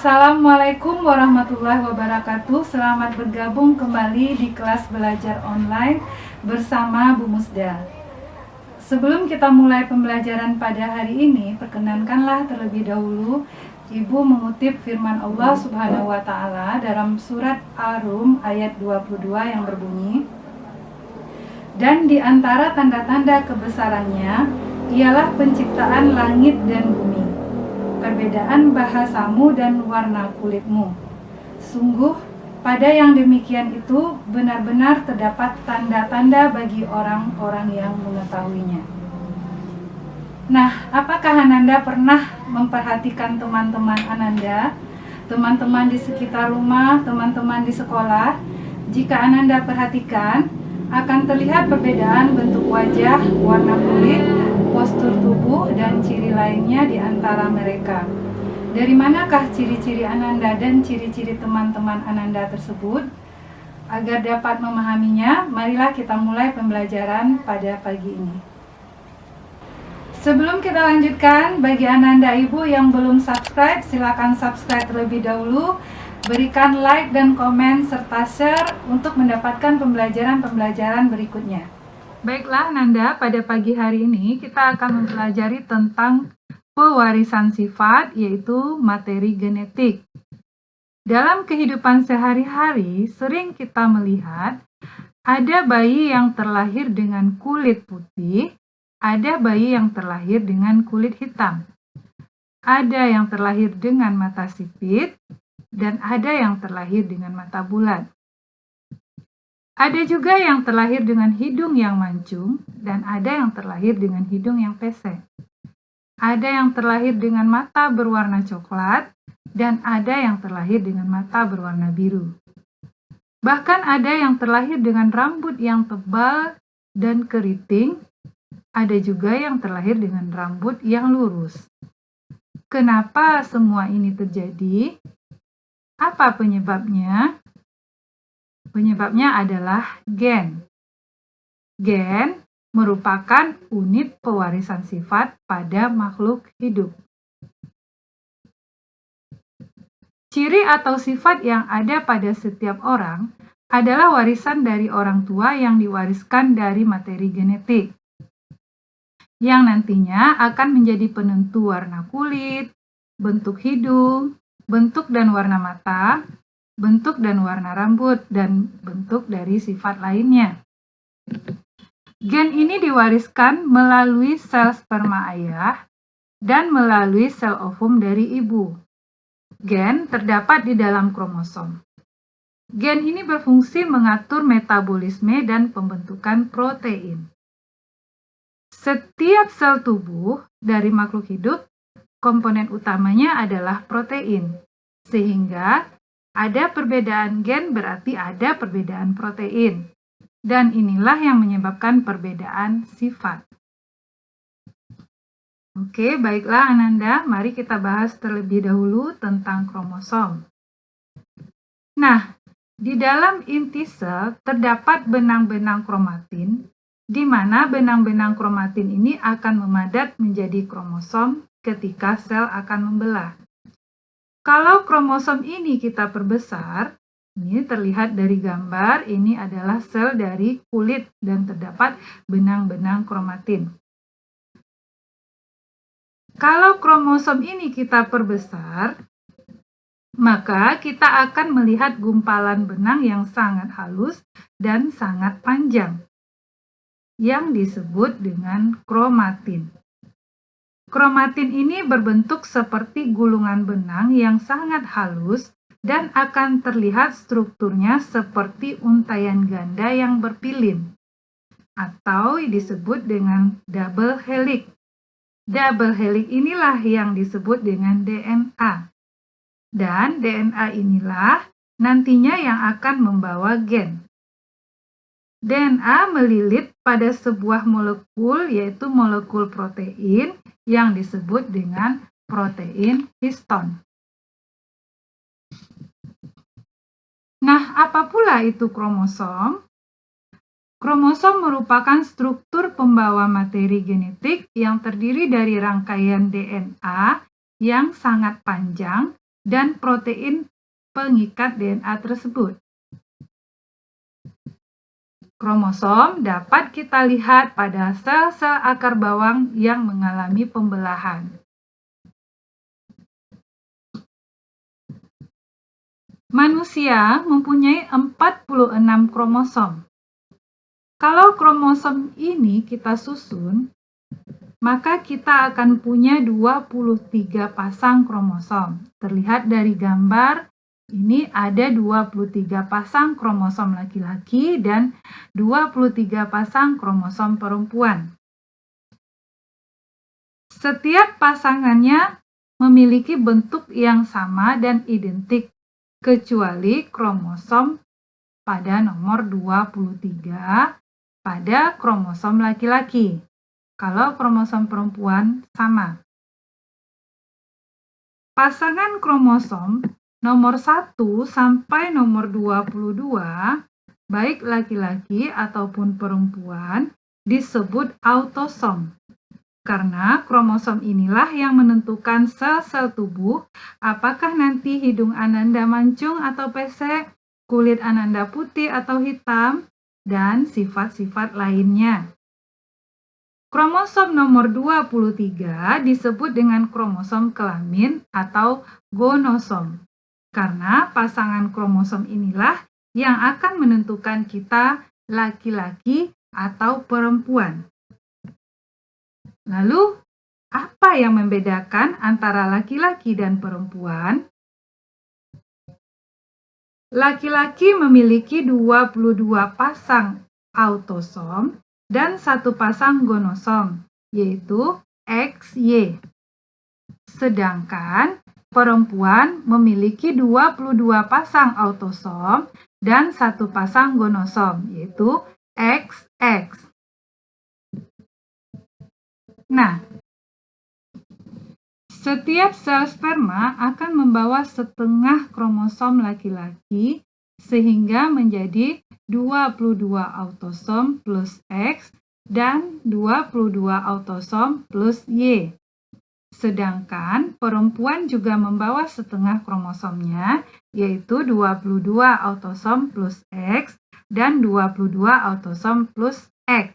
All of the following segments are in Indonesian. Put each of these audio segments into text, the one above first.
Assalamualaikum warahmatullahi wabarakatuh. Selamat bergabung kembali di kelas belajar online bersama Bu Musda. Sebelum kita mulai pembelajaran pada hari ini, perkenankanlah terlebih dahulu Ibu mengutip firman Allah Subhanahu wa taala dalam surat Ar-Rum ayat 22 yang berbunyi, "Dan di antara tanda-tanda kebesarannya ialah penciptaan langit dan bumi, perbedaan bahasamu dan warna kulitmu. Sungguh, pada yang demikian itu benar-benar terdapat tanda-tanda bagi orang-orang yang mengetahuinya." Nah, apakah Ananda pernah memperhatikan teman-teman Ananda, teman-teman di sekitar rumah, teman-teman di sekolah? Jika Ananda perhatikan, akan terlihat perbedaan bentuk wajah, warna kulit, postur tubuh, dan ciri lainnya di antara mereka. Dari manakah ciri-ciri Ananda dan ciri-ciri teman-teman Ananda tersebut? Agar dapat memahaminya, marilah kita mulai pembelajaran pada pagi ini. Sebelum kita lanjutkan, bagi Ananda Ibu yang belum subscribe, silakan subscribe terlebih dahulu. Berikan like dan komen serta share untuk mendapatkan pembelajaran-pembelajaran berikutnya. Baiklah Ananda, pada pagi hari ini kita akan mempelajari tentang pewarisan sifat, yaitu materi genetik. Dalam kehidupan sehari-hari, sering kita melihat ada bayi yang terlahir dengan kulit putih, ada bayi yang terlahir dengan kulit hitam, ada yang terlahir dengan mata sipit, dan ada yang terlahir dengan mata bulat. Ada juga yang terlahir dengan hidung yang mancung, dan ada yang terlahir dengan hidung yang pesek. Ada yang terlahir dengan mata berwarna coklat, dan ada yang terlahir dengan mata berwarna biru. Bahkan ada yang terlahir dengan rambut yang tebal dan keriting, ada juga yang terlahir dengan rambut yang lurus. Kenapa semua ini terjadi? Apa penyebabnya? Penyebabnya adalah gen. Gen merupakan unit pewarisan sifat pada makhluk hidup. Ciri atau sifat yang ada pada setiap orang adalah warisan dari orang tua yang diwariskan dari materi genetik, yang nantinya akan menjadi penentu warna kulit, bentuk hidung, bentuk dan warna mata, bentuk dan warna rambut, dan bentuk dari sifat lainnya. Gen ini diwariskan melalui sel sperma ayah dan melalui sel ovum dari ibu. Gen terdapat di dalam kromosom. Gen ini berfungsi mengatur metabolisme dan pembentukan protein. Setiap sel tubuh dari makhluk hidup, komponen utamanya adalah protein. Sehingga ada perbedaan gen berarti ada perbedaan protein. Dan inilah yang menyebabkan perbedaan sifat. Oke, baiklah Ananda, mari kita bahas terlebih dahulu tentang kromosom. Nah, di dalam inti sel terdapat benang-benang kromatin, di mana benang-benang kromatin ini akan memadat menjadi kromosom ketika sel akan membelah. Kalau kromosom ini kita perbesar, ini terlihat dari gambar, ini adalah sel dari kulit dan terdapat benang-benang kromatin. Kalau kromosom ini kita perbesar, maka kita akan melihat gumpalan benang yang sangat halus dan sangat panjang, yang disebut dengan kromatin. Kromatin ini berbentuk seperti gulungan benang yang sangat halus dan akan terlihat strukturnya seperti untaian ganda yang berpilin, atau disebut dengan double helix. Double helix inilah yang disebut dengan DNA. Dan DNA inilah nantinya yang akan membawa gen. DNA melilit pada sebuah molekul, yaitu molekul protein yang disebut dengan protein histon. Nah, apa pula itu kromosom? Kromosom merupakan struktur pembawa materi genetik yang terdiri dari rangkaian DNA yang sangat panjang dan protein pengikat DNA tersebut. Kromosom dapat kita lihat pada sel-sel akar bawang yang mengalami pembelahan. Manusia mempunyai 46 kromosom. Kalau kromosom ini kita susun, maka kita akan punya 23 pasang kromosom. Terlihat dari gambar, ini ada 23 pasang kromosom laki-laki dan 23 pasang kromosom perempuan. Setiap pasangannya memiliki bentuk yang sama dan identik, kecuali kromosom pada nomor 23 pada kromosom laki-laki. Kalau kromosom perempuan sama. Pasangan kromosom nomor 1 sampai nomor 22, baik laki-laki ataupun perempuan, disebut autosom. Karena kromosom inilah yang menentukan sel-sel tubuh, apakah nanti hidung Ananda mancung atau pesek, kulit Ananda putih atau hitam, dan sifat-sifat lainnya. Kromosom nomor 23 disebut dengan kromosom kelamin atau gonosom. Karena pasangan kromosom inilah yang akan menentukan kita laki-laki atau perempuan. Lalu, apa yang membedakan antara laki-laki dan perempuan? Laki-laki memiliki 22 pasang autosom dan 1 pasang gonosom, yaitu XY. Sedangkan perempuan memiliki 22 pasang autosom dan 1 pasang gonosom, yaitu XX. Nah, setiap sel sperma akan membawa setengah kromosom laki-laki sehingga menjadi 22 autosom plus X dan 22 autosom plus Y. Sedangkan perempuan juga membawa setengah kromosomnya, yaitu 22 autosom plus X dan 22 autosom plus X.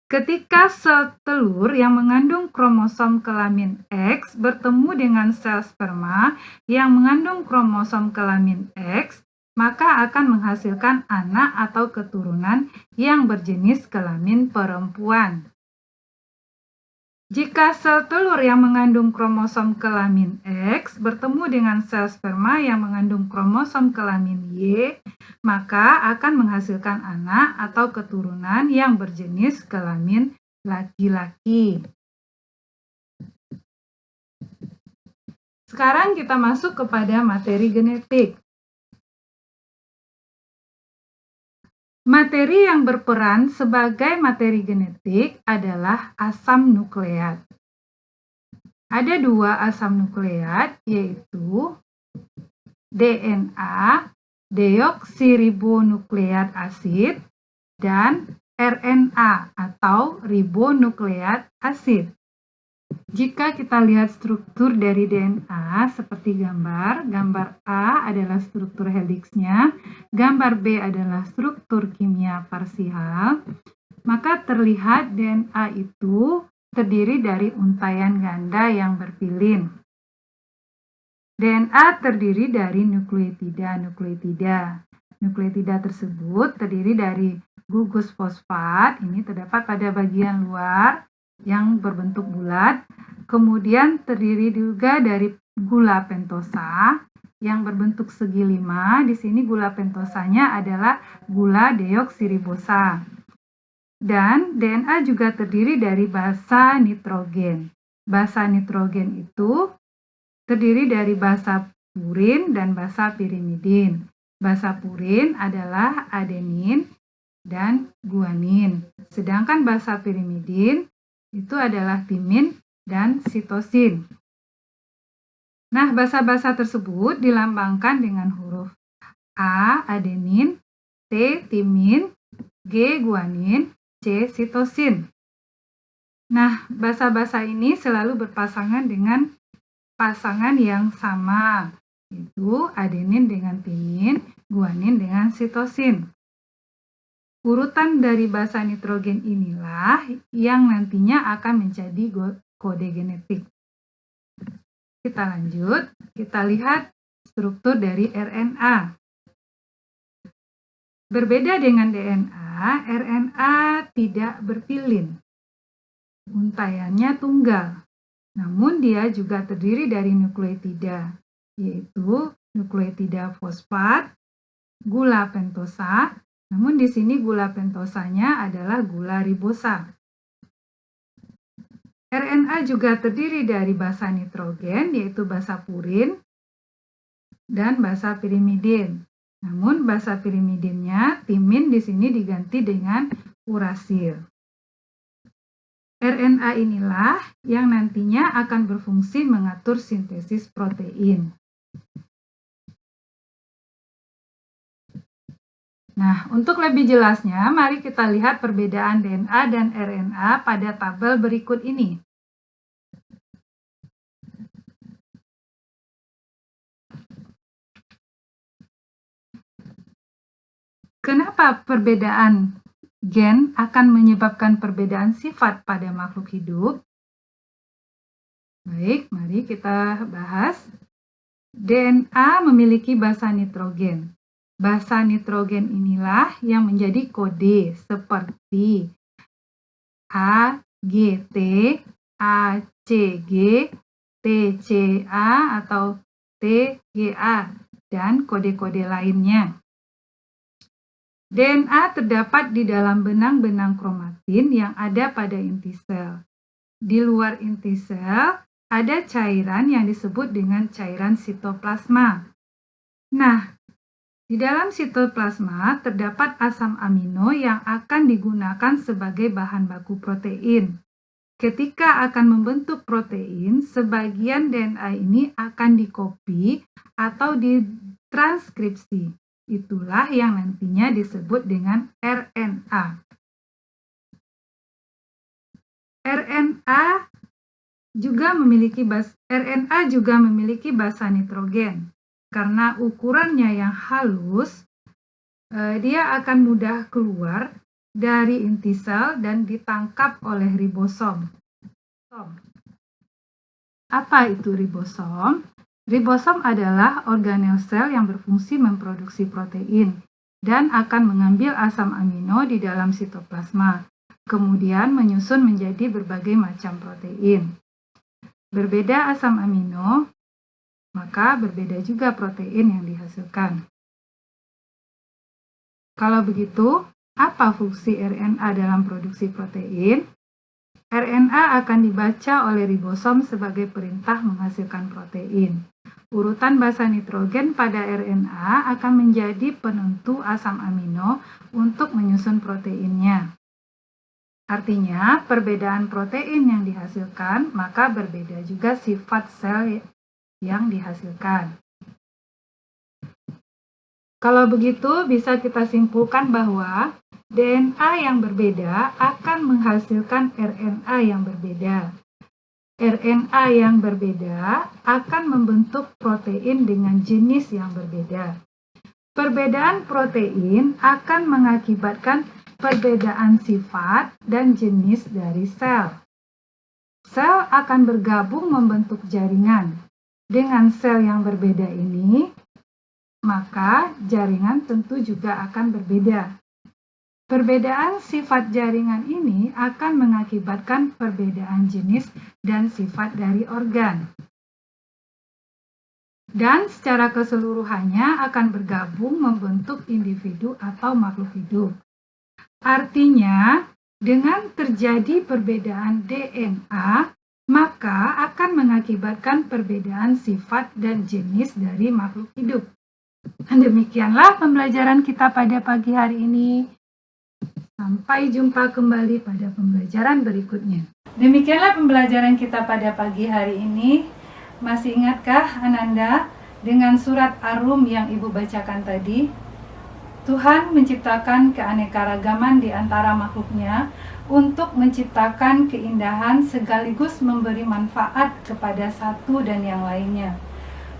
Ketika sel telur yang mengandung kromosom kelamin X bertemu dengan sel sperma yang mengandung kromosom kelamin X, maka akan menghasilkan anak atau keturunan yang berjenis kelamin perempuan. Jika sel telur yang mengandung kromosom kelamin X bertemu dengan sel sperma yang mengandung kromosom kelamin Y, maka akan menghasilkan anak atau keturunan yang berjenis kelamin laki-laki. Sekarang kita masuk kepada materi genetik. Materi yang berperan sebagai materi genetik adalah asam nukleat. Ada 2 asam nukleat, yaitu DNA, deoksiribonukleat asid, dan RNA atau ribonukleat asid. Jika kita lihat struktur dari DNA seperti gambar A adalah struktur heliksnya, gambar B adalah struktur kimia parsial, maka terlihat DNA itu terdiri dari untaian ganda yang berpilin. DNA terdiri dari nukleotida. Nukleotida tersebut terdiri dari gugus fosfat, ini terdapat pada bagian luar yang berbentuk bulat. Kemudian terdiri juga dari gula pentosa yang berbentuk segi 5. Di sini gula pentosanya adalah gula deoksiribosa. Dan DNA juga terdiri dari basa nitrogen. Basa nitrogen itu terdiri dari basa purin dan basa pirimidin. Basa purin adalah adenin dan guanin. Sedangkan basa pirimidin itu adalah timin dan sitosin. Nah, basa-basa tersebut dilambangkan dengan huruf A, adenin, T, timin, G, guanin, C, sitosin. Nah, basa-basa ini selalu berpasangan dengan pasangan yang sama, yaitu adenin dengan timin, guanin dengan sitosin. Urutan dari basa nitrogen inilah yang nantinya akan menjadi kode genetik. Kita lanjut, kita lihat struktur dari RNA. Berbeda dengan DNA, RNA tidak berpilin. Untaiannya tunggal. Namun dia juga terdiri dari nukleotida, yaitu nukleotida fosfat, gula pentosa. Namun di sini gula pentosanya adalah gula ribosa. RNA juga terdiri dari basa nitrogen, yaitu basa purin, dan basa pirimidin. Namun basa pirimidinnya, timin di sini diganti dengan urasil. RNA inilah yang nantinya akan berfungsi mengatur sintesis protein. Nah, untuk lebih jelasnya, mari kita lihat perbedaan DNA dan RNA pada tabel berikut ini. Kenapa perbedaan gen akan menyebabkan perbedaan sifat pada makhluk hidup? Baik, mari kita bahas. DNA memiliki basa nitrogen. Basa nitrogen inilah yang menjadi kode seperti AGT, ACG, TCA atau TGA, dan kode-kode lainnya. DNA terdapat di dalam benang-benang kromatin yang ada pada inti sel. Di luar inti sel ada cairan yang disebut dengan cairan sitoplasma. Nah, di dalam sitoplasma terdapat asam amino yang akan digunakan sebagai bahan baku protein. Ketika akan membentuk protein, sebagian DNA ini akan dikopi atau ditranskripsi. Itulah yang nantinya disebut dengan RNA. RNA juga memiliki basa nitrogen. Karena ukurannya yang halus, dia akan mudah keluar dari inti sel dan ditangkap oleh ribosom. Apa itu ribosom? Ribosom adalah organel sel yang berfungsi memproduksi protein dan akan mengambil asam amino di dalam sitoplasma, kemudian menyusun menjadi berbagai macam protein. Berbeda asam amino, maka berbeda juga protein yang dihasilkan. Kalau begitu, apa fungsi RNA dalam produksi protein? RNA akan dibaca oleh ribosom sebagai perintah menghasilkan protein. Urutan basa nitrogen pada RNA akan menjadi penentu asam amino untuk menyusun proteinnya. Artinya, perbedaan protein yang dihasilkan, maka berbeda juga sifat sel yang dihasilkan. Kalau begitu, bisa kita simpulkan bahwa DNA yang berbeda akan menghasilkan RNA yang berbeda. RNA yang berbeda akan membentuk protein dengan jenis yang berbeda. Perbedaan protein akan mengakibatkan perbedaan sifat dan jenis dari sel. Sel akan bergabung membentuk jaringan. Dengan sel yang berbeda ini, maka jaringan tentu juga akan berbeda. Perbedaan sifat jaringan ini akan mengakibatkan perbedaan jenis dan sifat dari organ. Dan secara keseluruhannya akan bergabung membentuk individu atau makhluk hidup. Artinya, dengan terjadi perbedaan DNA, maka akan mengakibatkan perbedaan sifat dan jenis dari makhluk hidup. Demikianlah pembelajaran kita pada pagi hari ini. Sampai jumpa kembali pada pembelajaran berikutnya. Demikianlah pembelajaran kita pada pagi hari ini. Masih ingatkah Ananda dengan surat Ar-Rum yang Ibu bacakan tadi? Tuhan menciptakan keanekaragaman di antara makhluknya untuk menciptakan keindahan sekaligus memberi manfaat kepada satu dan yang lainnya.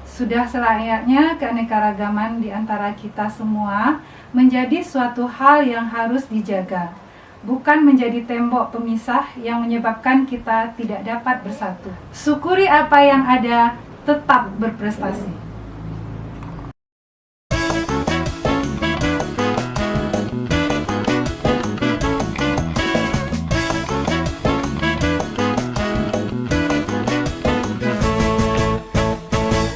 Sudah selayaknya keanekaragaman di antara kita semua menjadi suatu hal yang harus dijaga, bukan menjadi tembok pemisah yang menyebabkan kita tidak dapat bersatu. Syukuri apa yang ada, tetap berprestasi.